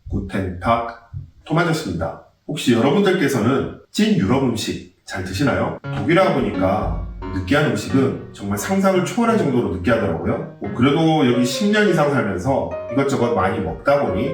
구텐 탁 토마토스입니다. 혹시 여러분들께서는 찐 유럽 음식 잘 드시나요? 독일에 보니까 느끼한 음식은 정말 상상을 초월할 정도로 느끼하더라고요. 그래도 여기 10년 이상 살면서 이것저것 많이 먹다 보니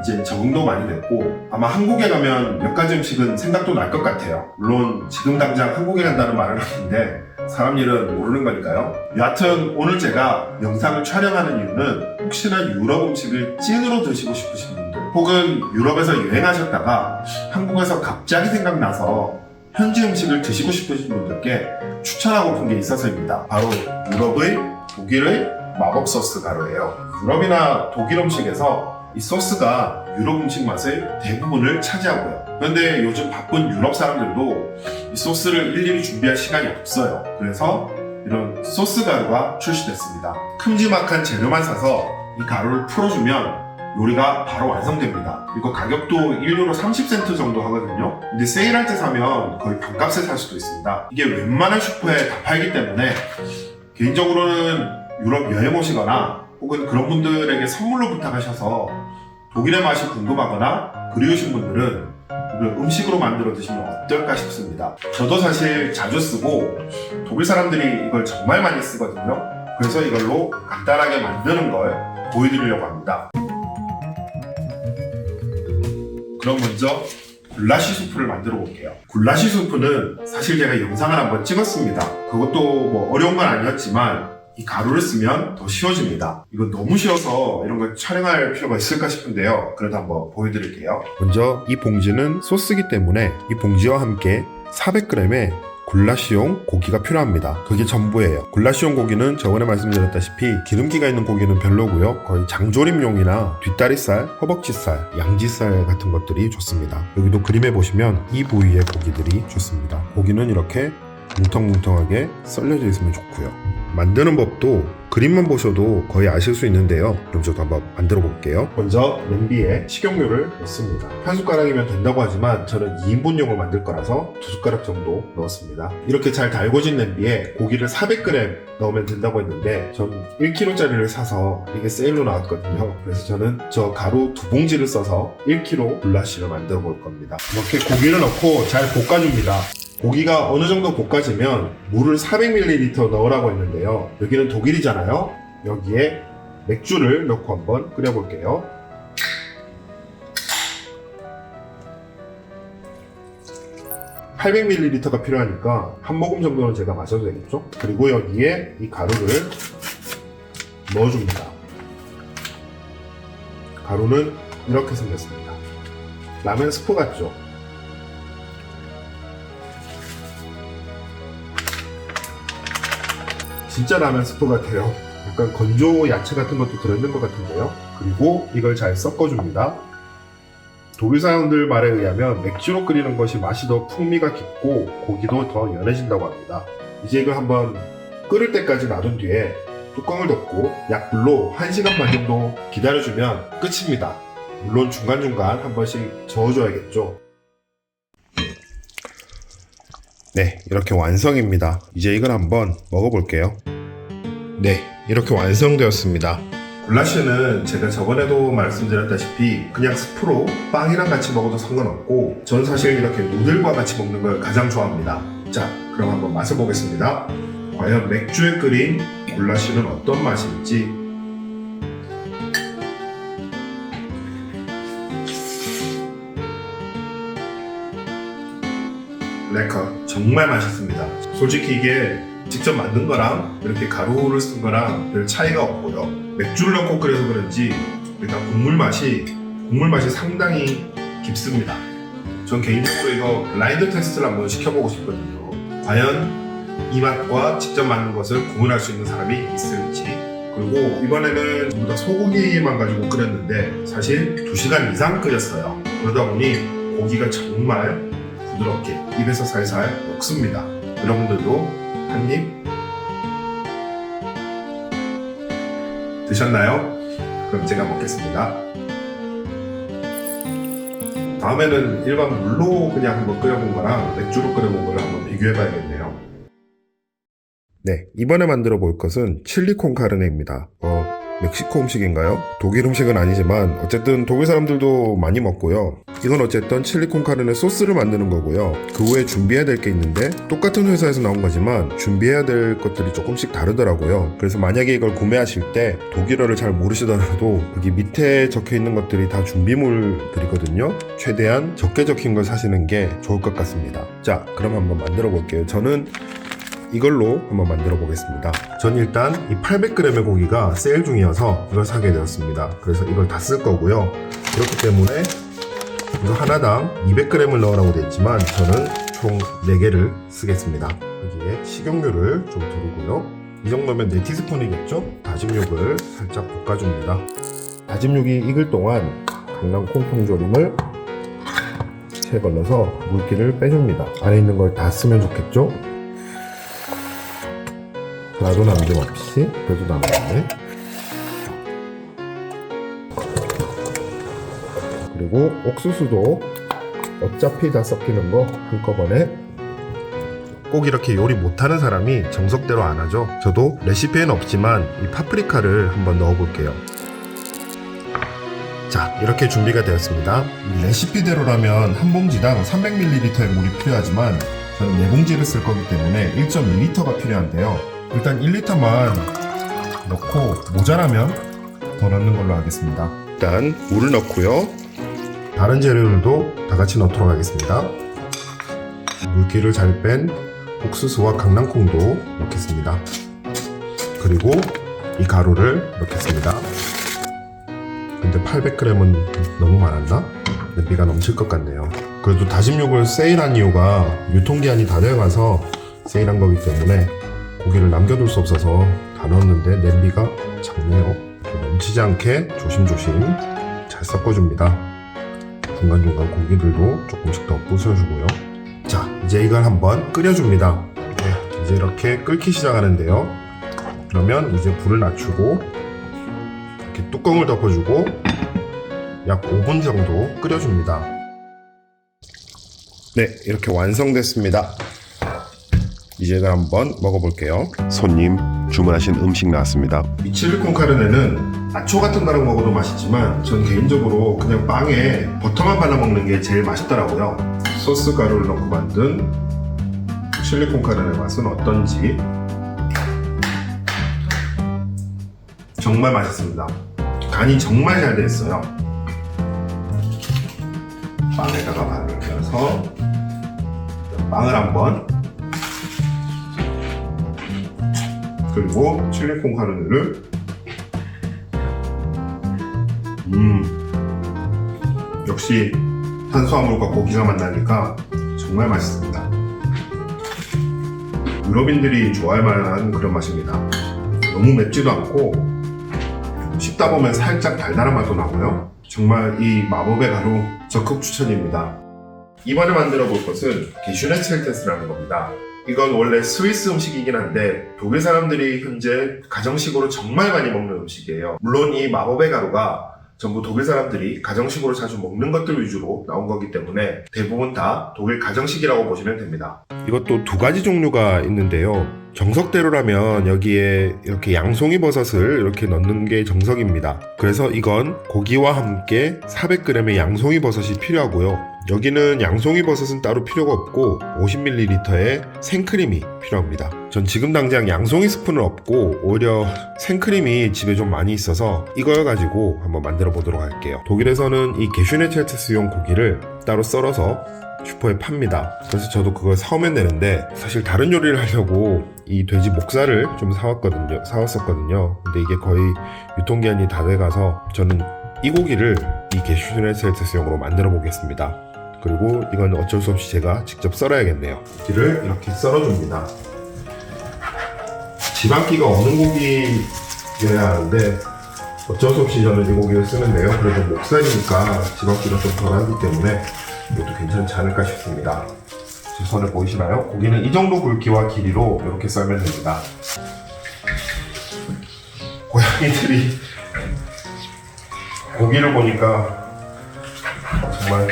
이제 적응도 많이 됐고, 아마 한국에 가면 몇 가지 음식은 생각도 날 것 같아요. 물론 지금 당장 한국에 간다는 말은 아닌데 사람 일은 모르는 거니까요. 여하튼 오늘 제가 영상을 촬영하는 이유는 혹시나 유럽 음식을 찐으로 드시고 싶으신 분들, 혹은 유럽에서 여행하셨다가 한국에서 갑자기 생각나서 현지 음식을 드시고 싶으신 분들께 추천하고픈 게 있어서입니다. 바로 유럽의 독일의 마법 소스 가루예요. 유럽이나 독일 음식에서 이 소스가 유럽 음식 맛의 대부분을 차지하고요. 그런데 요즘 바쁜 유럽 사람들도 이 소스를 일일이 준비할 시간이 없어요. 그래서 이런 소스 가루가 출시됐습니다. 큼지막한 재료만 사서 이 가루를 풀어주면 요리가 바로 완성됩니다. 그리고 가격도 1유로 30센트 정도 하거든요. 근데 세일할 때 사면 거의 반값에 살 수도 있습니다. 이게 웬만한 슈퍼에 다 팔기 때문에 개인적으로는 유럽 여행 오시거나 혹은 그런 분들에게 선물로 부탁하셔서 독일의 맛이 궁금하거나 그리우신 분들은 이걸 음식으로 만들어 드시면 어떨까 싶습니다. 저도 사실 자주 쓰고 독일 사람들이 이걸 정말 많이 쓰거든요. 그래서 이걸로 간단하게 만드는 걸 보여드리려고 합니다. 그럼 먼저 굴라시 수프를 만들어 볼게요. 굴라시 수프는 사실 제가 영상을 한번 찍었습니다. 그것도 뭐 어려운 건 아니었지만 이 가루를 쓰면 더 쉬워집니다. 이거 너무 쉬워서 이런 걸 촬영할 필요가 있을까 싶은데요. 그래도 한번 보여드릴게요. 먼저 이 봉지는 소스이기 때문에 이 봉지와 함께 400g의 굴라시용 고기가 필요합니다. 그게 전부예요. 굴라시용 고기는 저번에 말씀드렸다시피 기름기가 있는 고기는 별로고요. 거의 장조림용이나 뒷다리살, 허벅지살, 양지살 같은 것들이 좋습니다. 여기도 그림에 보시면 이 부위의 고기들이 좋습니다. 고기는 이렇게 뭉텅뭉텅하게 썰려져 있으면 좋고요. 만드는 법도 그림만 보셔도 거의 아실 수 있는데요. 그럼 저도 한번 만들어 볼게요. 먼저 냄비에 식용유를 넣습니다. 한 숟가락이면 된다고 하지만 저는 2인분용을 만들 거라서 2숟가락 정도 넣었습니다. 이렇게 잘 달궈진 냄비에 고기를 400g 넣으면 된다고 했는데 전 1kg짜리를 사서 이게 세일로 나왔거든요. 그래서 저는 저 가루 2봉지를 써서 1kg 굴라시를 만들어 볼 겁니다. 이렇게 고기를 넣고 잘 볶아줍니다. 고기가 어느 정도 볶아지면 물을 400ml 넣으라고 했는데요. 여기는 독일이잖아요. 여기에 맥주를 넣고 한번 끓여볼게요. (800ml가) 필요하니까 한 모금 정도는 제가 마셔도 되겠죠? 그리고 여기에 이 가루를 넣어줍니다. 가루는 이렇게 생겼습니다. 라면 스프 같죠? 진짜 라면 스프 같아요. 약간 건조 야채 같은 것도 들어있는 것 같은데요. 그리고 이걸 잘 섞어줍니다. 독일 사람들 말에 의하면 맥주로 끓이는 것이 맛이 더 풍미가 깊고 고기도 더 연해진다고 합니다. 이제 이걸 한번 끓을 때까지 놔둔 뒤에 뚜껑을 덮고 약불로 1시간 반 정도 기다려주면 끝입니다. 물론 중간중간 한 번씩 저어줘야겠죠. 네, 이렇게 완성입니다. 이제 이걸 한번 먹어볼게요. 네, 이렇게 완성되었습니다. 굴라시는 제가 저번에도 말씀드렸다시피 그냥 스프로 빵이랑 같이 먹어도 상관없고 저는 사실 이렇게 누들과 같이 먹는 걸 가장 좋아합니다. 자, 그럼 한번 맛을 보겠습니다. 과연 맥주에 끓인 굴라시는 어떤 맛일지. 레커, 정말 맛있습니다. 솔직히 이게 직접 만든 거랑 이렇게 가루를 쓴 거랑 별 차이가 없고요. 맥주를 넣고 끓여서 그런지 일단 국물 맛이 상당히 깊습니다. 전 개인적으로 이거 블라인드 테스트를 한번 시켜보고 싶거든요. 과연 이 맛과 직접 만든 것을 구분할 수 있는 사람이 있을지. 그리고 이번에는 전부 다 소고기만 가지고 끓였는데 사실 2시간 이상 끓였어요. 그러다 보니 고기가 정말 부드럽게 입에서 살살 녹습니다. 여러분들도 한입 드셨나요? 그럼 제가 먹겠습니다. 다음에는 일반 물로 그냥 한번 끓여본 거랑 맥주로 끓여본 거를 한번 비교해봐야겠네요. 네, 이번에 만들어 볼 것은 칠리 콘 카르네입니다. 멕시코 음식인가요? 독일 음식은 아니지만 어쨌든 독일 사람들도 많이 먹고요. 이건 어쨌든 칠리 콘카르네 소스를 만드는 거고요. 그 후에 준비해야 될 게 있는데 똑같은 회사에서 나온 거지만 준비해야 될 것들이 조금씩 다르더라고요. 그래서 만약에 이걸 구매하실 때 독일어를 잘 모르시더라도 여기 밑에 적혀 있는 것들이 다 준비물들이거든요. 최대한 적게 적힌 걸 사시는 게 좋을 것 같습니다. 자, 그럼 한번 만들어 볼게요. 저는 이걸로 한번 만들어 보겠습니다. 전 일단 이 800g의 고기가 세일 중이어서 이걸 사게 되었습니다. 그래서 이걸 다 쓸 거고요. 그렇기 때문에 이거 하나당 200g을 넣으라고 되어 있지만 저는 총 4개를 쓰겠습니다. 여기에 식용유를 좀 두르고요. 이 정도면 4티스푼이겠죠? 다진 육을 살짝 볶아줍니다. 다진 육이 익을 동안 강낭 콩통조림을 채 걸러서 물기를 빼줍니다. 안에 있는 걸 다 쓰면 좋겠죠? 하나도 남김없이. 그래도 남았네. 그리고 옥수수도 어차피 다 섞이는 거 한꺼번에. 꼭 이렇게 요리 못하는 사람이 정석대로 안 하죠. 저도 레시피에는 없지만 이 파프리카를 한번 넣어볼게요. 자, 이렇게 준비가 되었습니다. 이 레시피대로라면 한 봉지당 300ml의 물이 필요하지만 저는 4봉지를 쓸 거기 때문에 1.2L가 필요한데요. 일단 1L만 넣고 모자라면 더 넣는 걸로 하겠습니다. 일단 물을 넣고요. 다른 재료들도 다 같이 넣도록 하겠습니다. 물기를 잘 뺀 옥수수와 강낭콩도 넣겠습니다. 그리고 이 가루를 넣겠습니다. 근데 800g은 너무 많았나? 냄비가 넘칠 것 같네요. 그래도 다짐육을 세일한 이유가 유통기한이 다 되어가서 세일한 거기 때문에 고기를 남겨둘 수 없어서 다 넣었는데 냄비가 작네요. 넘치지 않게 조심조심 잘 섞어줍니다. 중간중간 고기들도 조금씩 더 부숴주고요. 자, 이제 이걸 한번 끓여줍니다. 네, 이제 이렇게 끓기 시작하는데요. 그러면 이제 불을 낮추고 이렇게 뚜껑을 덮어주고 약 5분 정도 끓여줍니다. 네, 이렇게 완성됐습니다. 이제는 한번 먹어볼게요. 손님 주문하신 음식 나왔습니다. 이 칠리 콘카르네는 나초 같은 거랑 먹어도 맛있지만 전 개인적으로 그냥 빵에 버터만 발라 먹는 게 제일 맛있더라고요. 소스 가루를 넣고 만든 칠리 콘카르네 맛은 어떤지 정말 맛있습니다. 간이 정말 잘 돼 있어요. 빵에다가 바르면서 빵을 한번, 그리고 칠리 콘카르네를 역시 탄수화물과 고기가 만나니까 정말 맛있습니다. 유럽인들이 좋아할 만한 그런 맛입니다. 너무 맵지도 않고 씹다 보면 살짝 달달한 맛도 나고요. 정말 이 마법의 가루 적극 추천입니다. 이번에 만들어 볼 것은 게슈네첼테스라는 겁니다. 이건 원래 스위스 음식이긴 한데 독일 사람들이 현재 가정식으로 정말 많이 먹는 음식이에요. 물론 이 마법의 가루가 전부 독일 사람들이 가정식으로 자주 먹는 것들 위주로 나온 거기 때문에 대부분 다 독일 가정식이라고 보시면 됩니다. 이것도 두 가지 종류가 있는데요. 정석대로라면 여기에 이렇게 양송이 버섯을 이렇게 넣는 게 정석입니다. 그래서 이건 고기와 함께 400g의 양송이 버섯이 필요하고요. 여기는 양송이 버섯은 따로 필요가 없고 50ml의 생크림이 필요합니다. 전 지금 당장 양송이 스푼은 없고 오히려 생크림이 집에 좀 많이 있어서 이걸 가지고 한번 만들어 보도록 할게요. 독일에서는 이 게슈네첼테스용 고기를 따로 썰어서 슈퍼에 팝니다. 그래서 저도 그걸 사오면 되는데 사실 다른 요리를 하려고 이 돼지 목살을 좀 사왔었거든요. 근데 이게 거의 유통기한이 다 돼가서 저는 이 고기를 이 게슈네첼테스용으로 만들어 보겠습니다. 그리고 이건 어쩔 수 없이 제가 직접 썰어야겠네요. 고기를 이렇게 썰어줍니다. 지방기가 없는 고기여야 하는데 어쩔 수 없이 저는 이 고기를 쓰는데요. 그래도 목살이니까 지방기가 좀 덜하기 때문에 이것도 괜찮지 않을까 싶습니다. 제 손에 보이시나요? 고기는 이 정도 굵기와 길이로 이렇게 썰면 됩니다. 고양이들이 고기를 보니까 정말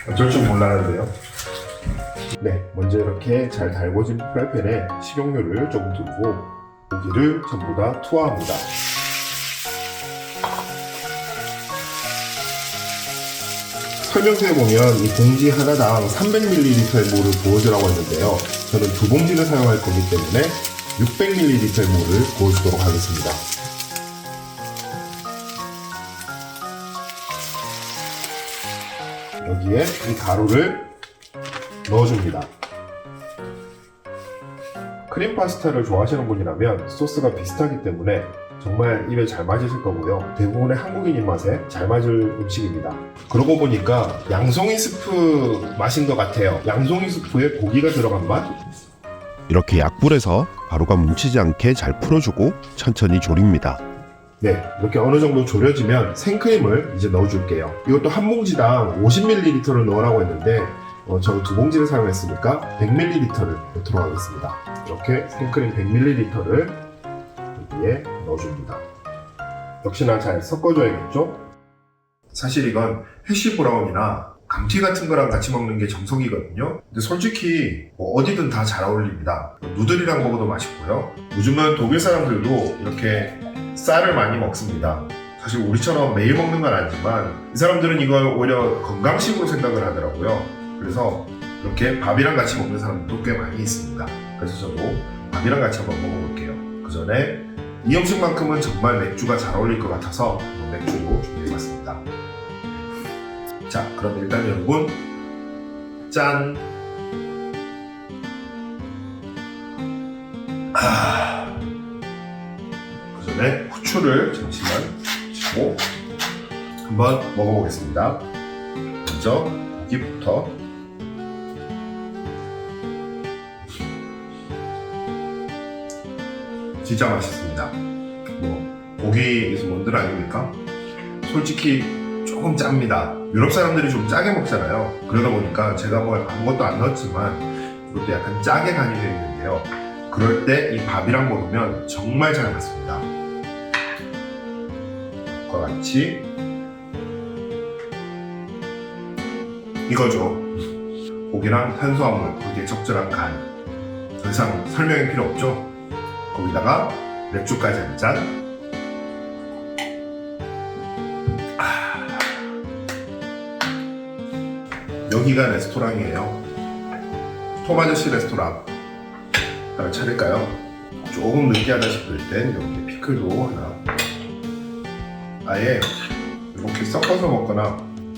어쩔 줄 몰라는데요. 네, 먼저 이렇게 잘 달궈진 프라이팬에 식용유를 조금 두고 고기를 전부 다 투하합니다. 설명서에 보면 이 봉지 하나당 300ml의 물을 부어주라고 했는데요. 저는 두 봉지를 사용할 거기 때문에 600ml의 물을 부어주도록 하겠습니다. 여기에 이 가루를 넣어줍니다. 크림 파스타를 좋아하시는 분이라면 소스가 비슷하기 때문에 정말 입에 잘 맞으실 거고요. 대부분의 한국인 입맛에 잘 맞을 음식입니다. 그러고 보니까 양송이 스프 맛인 것 같아요. 양송이 스프에 고기가 들어간 맛? 이렇게 약불에서 가루가 뭉치지 않게 잘 풀어주고 천천히 졸입니다. 네, 이렇게 어느 정도 졸여지면 생크림을 이제 넣어줄게요. 이것도 한 봉지당 50ml를 넣으라고 했는데 저는 두 봉지를 사용했으니까 100ml를 넣도록 하겠습니다. 이렇게 생크림 100ml를 여기에 넣어줍니다. 역시나 잘 섞어줘야겠죠? 사실 이건 해시 브라운이나 감튀 같은 거랑 같이 먹는 게 정석이거든요. 근데 솔직히 어디든 다 잘 어울립니다. 누들이랑 먹어도 맛있고요. 요즘은 독일 사람들도 이렇게 쌀을 많이 먹습니다. 사실 우리처럼 매일 먹는 건 아니지만 이 사람들은 이걸 오히려 건강식으로 생각을 하더라고요. 그래서 이렇게 밥이랑 같이 먹는 사람들도 꽤 많이 있습니다. 그래서 저도 밥이랑 같이 한번 먹어볼게요. 그 전에 이 음식만큼은 정말 맥주가 잘 어울릴 것 같아서 맥주도 준비해봤습니다. 자, 그럼 일단 여러분 짠! 그 전에 후추를 잠시만 치고 한번 먹어보겠습니다. 먼저 고기부터. 진짜 맛있습니다. 고기에서 뭔들 아닙니까? 솔직히 조금 짭니다. 유럽 사람들이 좀 짜게 먹잖아요. 그러다 보니까 제가 아무것도 안 넣었지만 이것도 약간 짜게 간이 되어 있는데요. 그럴 때 이 밥이랑 먹으면 정말 잘 맞습니다. 그와 같이 이거죠. 고기랑 탄수화물, 거기에 적절한 간. 더 이상 설명이 필요 없죠? 거기다가 맥주까지 한 잔. 여기가 레스토랑이에요. 톰 아저씨 레스토랑. 차릴까요? 조금 느끼하다 싶을 땐 여기 피클도 하나. 아예 이렇게 섞어서 먹거나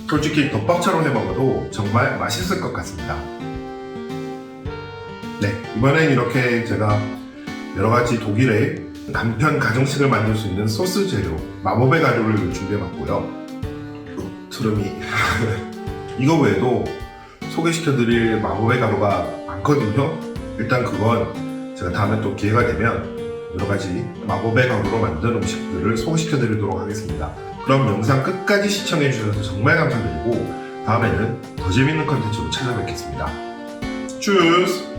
솔직히 덮밥처럼 해 먹어도 정말 맛있을 것 같습니다. 네, 이번엔 이렇게 제가 여러가지 독일의 간편 가정식을 만들 수 있는 소스 재료 마법의 가루를 준비해봤고요. 트름이 이거 외에도 소개시켜드릴 마법의 가루가 많거든요. 일단 그건 제가 다음에 또 기회가 되면 여러가지 마법의 가루로 만든 음식들을 소개시켜드리도록 하겠습니다. 그럼 영상 끝까지 시청해주셔서 정말 감사드리고 다음에는 더 재밌는 컨텐츠로 찾아뵙겠습니다. 쭈스!